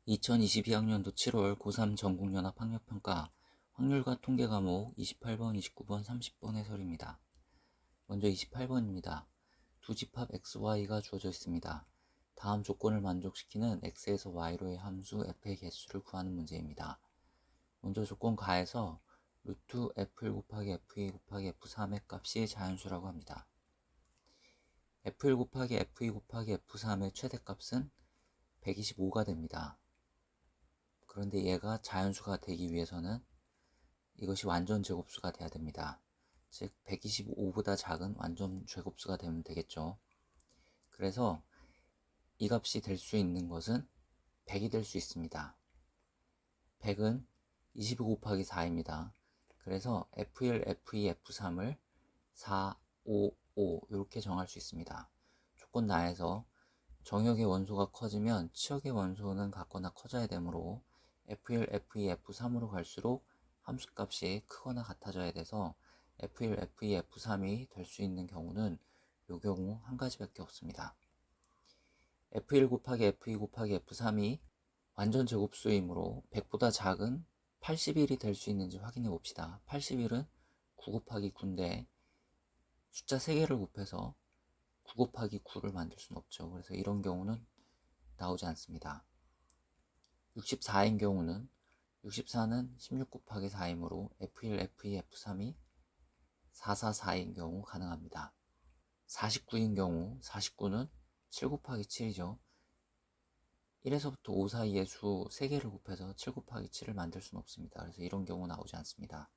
2022학년도 7월 고3 전국연합 학력평가 확률과 통계 과목 28번, 29번, 30번 해설입니다. 먼저 28번입니다. 두 집합 xy가 주어져 있습니다. 다음 조건을 만족시키는 x에서 y로의 함수 f의 개수를 구하는 문제입니다. 먼저 조건 가에서 루트 f1 곱하기 f2 곱하기 f3의 값이 자연수라고 합니다. f1 곱하기 f2 곱하기 f3의 최대값은 125가 됩니다. 그런데 얘가 자연수가 되기 위해서는 이것이 완전 제곱수가 돼야 됩니다. 즉 125보다 작은 완전 제곱수가 되면 되겠죠. 그래서 이 값이 될 수 있는 것은 100이 될 수 있습니다. 100은 25 곱하기 4입니다. 그래서 F1, F2, F3을 4, 5, 5 이렇게 정할 수 있습니다. 조건 나에서 정역의 원소가 커지면 치역의 원소는 같거나 커져야 되므로 F1, F2, F3으로 갈수록 함수값이 크거나 같아져야 돼서 F1, F2, F3이 될 수 있는 경우는 이 경우 한 가지밖에 없습니다. F1 곱하기 F2 곱하기 F3이 완전 제곱수이므로 100보다 작은 81이 될 수 있는지 확인해 봅시다. 81은 9 곱하기 9인데 숫자 3개를 곱해서 9 곱하기 9를 만들 수는 없죠. 그래서 이런 경우는 나오지 않습니다. 64인 경우는 64는 16 곱하기 4이므로 F1, F2, F3이 444인 경우 가능합니다. 49인 경우 49는 7 곱하기 7이죠. 1에서부터 5 사이의 수 3개를 곱해서 7 곱하기 7을 만들 수는 없습니다. 그래서 이런 경우 나오지 않습니다.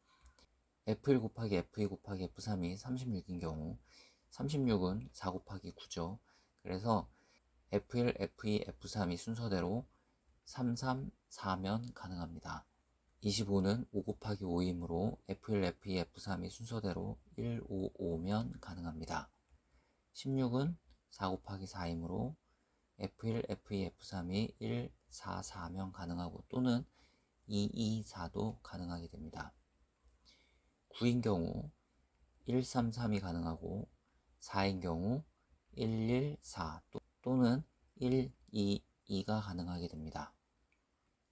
F1 곱하기 F2 곱하기 F3이 36인 경우 36은 4 곱하기 9죠. 그래서 F1, F2, F3이 순서대로 3, 3, 4면 가능합니다. 25는 5 곱하기 5이므로 F1, F2, F3이 순서대로 1, 5, 5면 가능합니다. 16은 4 곱하기 4이므로 F1, F2, F3이 1, 4, 4면 가능하고 또는 2, 2, 4도 가능하게 됩니다. 9인 경우 1, 3, 3이 가능하고 4인 경우 1, 1, 4 또는 1, 2, 2가 가능하게 됩니다.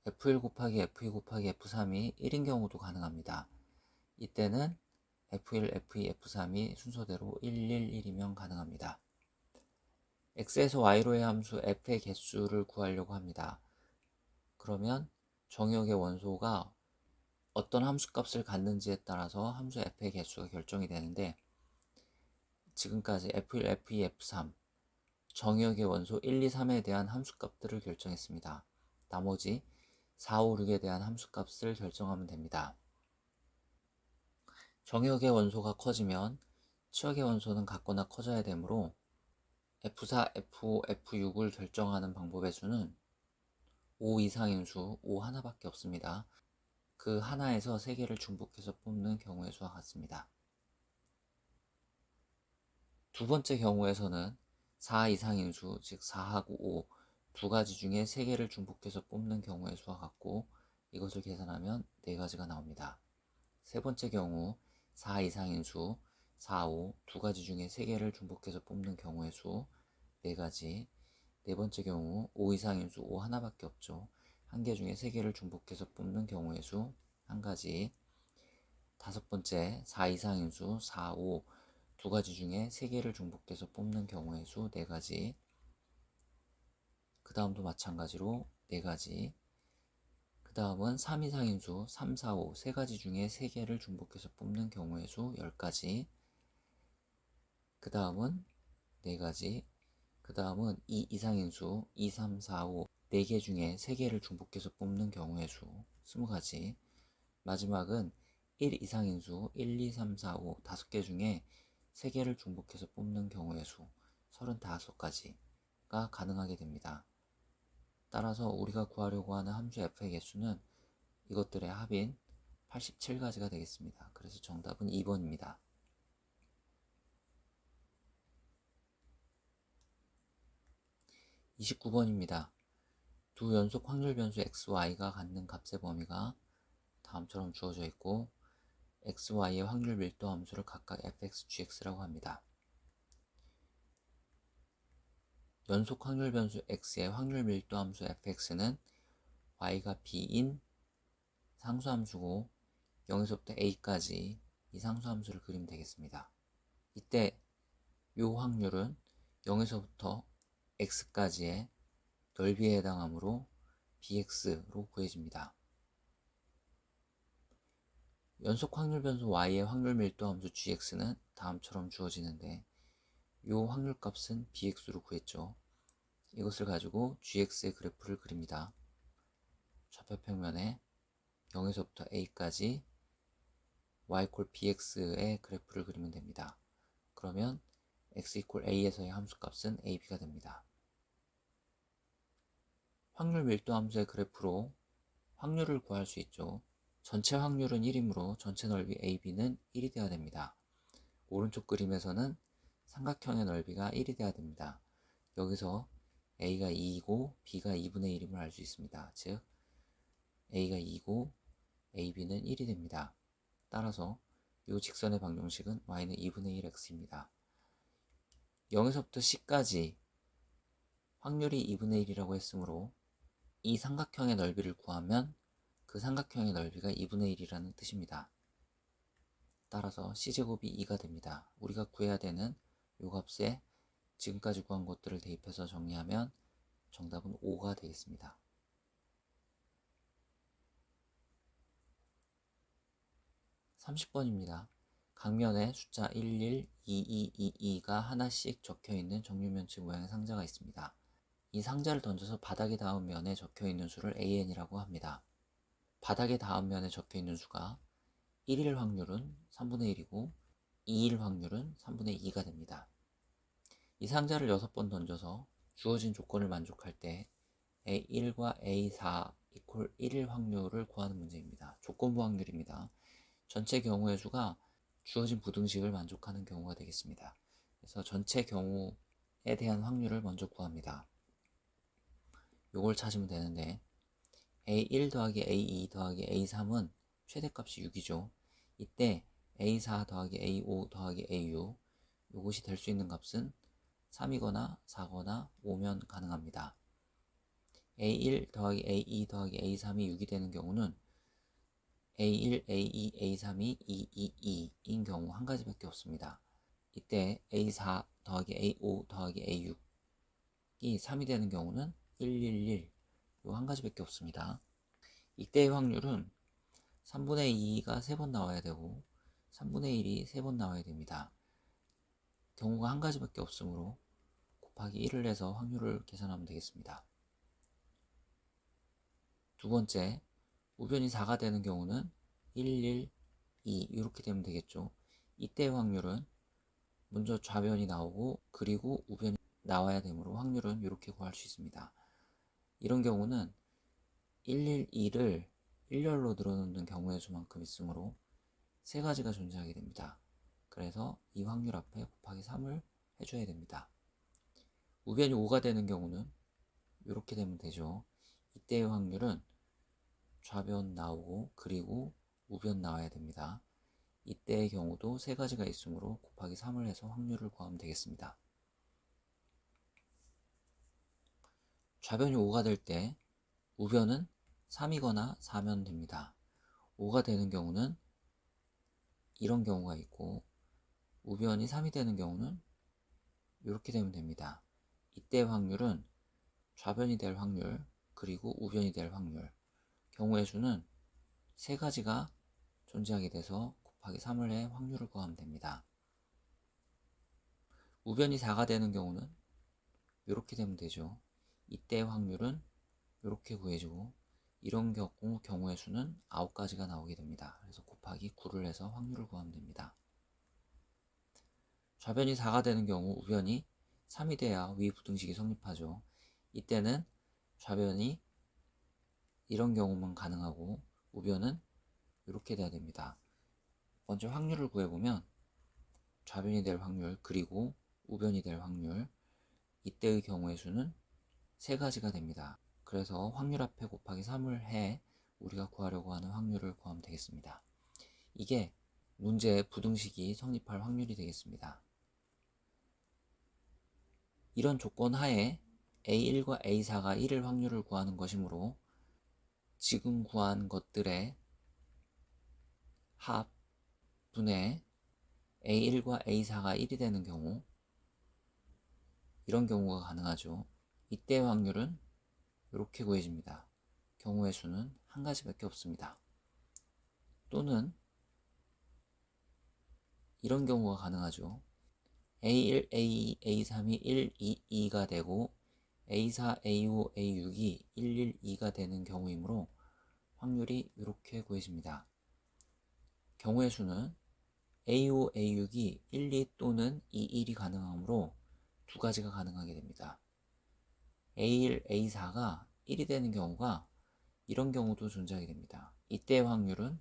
F1 곱하기 F2 곱하기 F3이 1인 경우도 가능합니다. 이때는 F1, F2, F3이 순서대로 1, 1, 1이면 가능합니다. x에서 y로의 함수 f의 개수를 구하려고 합니다. 그러면 정역의 원소가 어떤 함수값을 갖는지에 따라서 함수 f의 개수가 결정이 되는데 지금까지 F1, F2, F3 정역의 원소 1, 2, 3에 대한 함수값들을 결정했습니다. 나머지 4, 5, 6에 대한 함수값을 결정하면 됩니다. 정역의 원소가 커지면 치역의 원소는 같거나 커져야 되므로 F4, F5, F6을 결정하는 방법의 수는 5 이상인 수 5 하나밖에 없습니다. 그 하나에서 3개를 중복해서 뽑는 경우의 수와 같습니다. 두 번째 경우에서는 4 이상인 수, 즉 4하고 5 두 가지 중에 3개를 중복해서 뽑는 경우의 수와 같고 이것을 계산하면 4가지가 나옵니다. 세 번째 경우 4 이상인 수, 4, 5 두 가지 중에 3개를 중복해서 뽑는 경우의 수 4가지. 네 번째 경우 5 이상인 수 5 하나밖에 없죠. 한 개 중에 3개를 중복해서 뽑는 경우의 수 1가지. 다섯 번째 4 이상인 수 4, 5 두 가지 중에 3개를 중복해서 뽑는 경우의 수 4가지. 그 다음도 마찬가지로 4가지. 그 다음은 3 이상인 수 3, 4, 5 세 가지 중에 3개를 중복해서 뽑는 경우의 수 10가지. 그 다음은 4가지. 그 다음은 2 이상인 수 2, 3, 4, 5 4개 중에 3개를 중복해서 뽑는 경우의 수 20가지. 마지막은 1 이상인 수 1, 2, 3, 4, 5 5개 중에 3개를 중복해서 뽑는 경우의 수 35가지가 가능하게 됩니다. 따라서 우리가 구하려고 하는 함수 f의 개수는 이것들의 합인 87가지가 되겠습니다. 그래서 정답은 2번입니다. 29번입니다. 두 연속 확률 변수 x, y가 갖는 값의 범위가 다음처럼 주어져 있고 x, y의 확률 밀도 함수를 각각 fx, gx라고 합니다. 연속 확률 변수 x의 확률 밀도 함수 fx는 y가 b인 상수함수고 0에서부터 a까지 이 상수함수를 그리면 되겠습니다. 이때 이 확률은 0에서부터 x까지의 넓이에 해당하므로 bx로 구해집니다. 연속 확률 변수 y의 확률 밀도 함수 gx는 다음처럼 주어지는데 이 확률 값은 bx로 구했죠. 이것을 가지고 gx의 그래프를 그립니다. 좌표 평면에 0에서부터 a까지 y = bx의 그래프를 그리면 됩니다. 그러면 x = a에서의 함수값은 ab가 됩니다. 확률 밀도 함수의 그래프로 확률을 구할 수 있죠. 전체 확률은 1이므로 전체 넓이 ab는 1이 되어야 됩니다. 오른쪽 그림에서는 삼각형의 넓이가 1이 되어야 됩니다. 여기서 a가 2이고 b가 2분의 1임을 알 수 있습니다. 즉 a가 2이고 ab는 1이 됩니다. 따라서 이 직선의 방정식은 y는 2분의 1x입니다. 0에서부터 c까지 확률이 2분의 1이라고 했으므로 이 삼각형의 넓이를 구하면 그 삼각형의 넓이가 2분의 1이라는 뜻입니다. 따라서 c제곱이 2가 됩니다. 우리가 구해야 되는 이 값에 지금까지 구한 것들을 대입해서 정리하면 정답은 5가 되겠습니다. 30번입니다. 각면에 숫자 11, 2222가 하나씩 적혀있는 정육면체 모양의 상자가 있습니다. 이 상자를 던져서 바닥에 닿은 면에 적혀있는 수를 AN이라고 합니다. 바닥에 닿은 면에 적혀있는 수가 1일 확률은 3분의 1이고 2일 확률은 3분의 2가 됩니다. 이 상자를 6번 던져서 주어진 조건을 만족할 때 A1과 A4 = 1일 확률을 구하는 문제입니다. 조건부 확률입니다. 전체 경우의 수가 주어진 부등식을 만족하는 경우가 되겠습니다. 그래서 전체 경우에 대한 확률을 먼저 구합니다. 요걸 찾으면 되는데 A1 더하기 A2 더하기 A3은 최대값이 6이죠. 이때 A4 더하기 A5 더하기 A6 요것이 될 수 있는 값은 3이거나 4거나 5면 가능합니다. A1 더하기 A2 더하기 A3이 6이 되는 경우는 A1, A2, A3이 2, 2, 2인 경우 한 가지밖에 없습니다. 이때 A4 더하기 A5 더하기 A6이 3이 되는 경우는 1, 1, 1 요 한 가지밖에 없습니다. 이때의 확률은 3분의 2가 3번 나와야 되고 3분의 1이 3번 나와야 됩니다. 경우가 한 가지밖에 없으므로 곱하기 1을 해서 확률을 계산하면 되겠습니다. 두 번째, 우변이 4가 되는 경우는 1, 1, 2 이렇게 되면 되겠죠. 이때의 확률은 먼저 좌변이 나오고 그리고 우변이 나와야 되므로 확률은 이렇게 구할 수 있습니다. 이런 경우는 1, 1, 2를 1열로 늘어놓는 경우의 수만큼 있으므로 세 가지가 존재하게 됩니다. 그래서 이 확률 앞에 곱하기 3을 해줘야 됩니다. 우변이 5가 되는 경우는 이렇게 되면 되죠. 이때의 확률은 좌변 나오고 그리고 우변 나와야 됩니다. 이때의 경우도 세 가지가 있으므로 곱하기 3을 해서 확률을 구하면 되겠습니다. 좌변이 5가 될 때 우변은 3이거나 4면 됩니다. 5가 되는 경우는 이런 경우가 있고 우변이 3이 되는 경우는 이렇게 되면 됩니다. 이때 확률은 좌변이 될 확률 그리고 우변이 될 확률 경우의 수는 세 가지가 존재하게 돼서 곱하기 3을 해 확률을 구하면 됩니다. 우변이 4가 되는 경우는 이렇게 되면 되죠. 이때 확률은 이렇게 구해주고 이런 경우의 수는 9가지가 나오게 됩니다. 그래서 곱하기 9를 해서 확률을 구하면 됩니다. 좌변이 4가 되는 경우 우변이 3이 돼야 위 부등식이 성립하죠. 이때는 좌변이 이런 경우만 가능하고 우변은 이렇게 돼야 됩니다. 먼저 확률을 구해보면 좌변이 될 확률 그리고 우변이 될 확률 이때의 경우의 수는 세 가지가 됩니다. 그래서 확률 앞에 곱하기 3을 해 우리가 구하려고 하는 확률을 구하면 되겠습니다. 이게 문제의 부등식이 성립할 확률이 되겠습니다. 이런 조건 하에 A1과 A4가 1일 확률을 구하는 것이므로 지금 구한 것들의 합분의 A1과 A4가 1이 되는 경우, 이런 경우가 가능하죠. 이때 확률은 이렇게 구해집니다. 경우의 수는 한 가지밖에 없습니다. 또는 이런 경우가 가능하죠. A1, A2, A3이 1, 2, 2가 되고 A4, A5, A6이 1, 1, 2가 되는 경우이므로 확률이 이렇게 구해집니다. 경우의 수는 A5, A6이 1, 2 또는 2, 1이 가능하므로 두 가지가 가능하게 됩니다. A1, A4가 1이 되는 경우가 이런 경우도 존재하게 됩니다. 이때의 확률은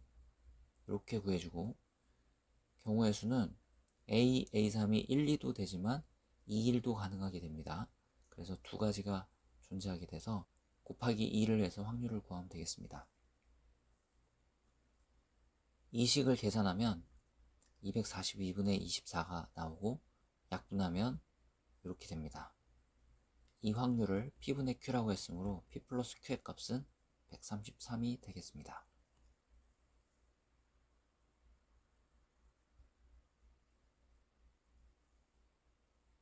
이렇게 구해주고, 경우의 수는 A, A3이 1, 2도 되지만 2, 1도 가능하게 됩니다. 그래서 두 가지가 존재하게 돼서 곱하기 2를 해서 확률을 구하면 되겠습니다. 이 식을 계산하면 242분의 24가 나오고 약분하면 이렇게 됩니다. 이 확률을 P분의 Q라고 했으므로 P 플러스 Q의 값은 133이 되겠습니다.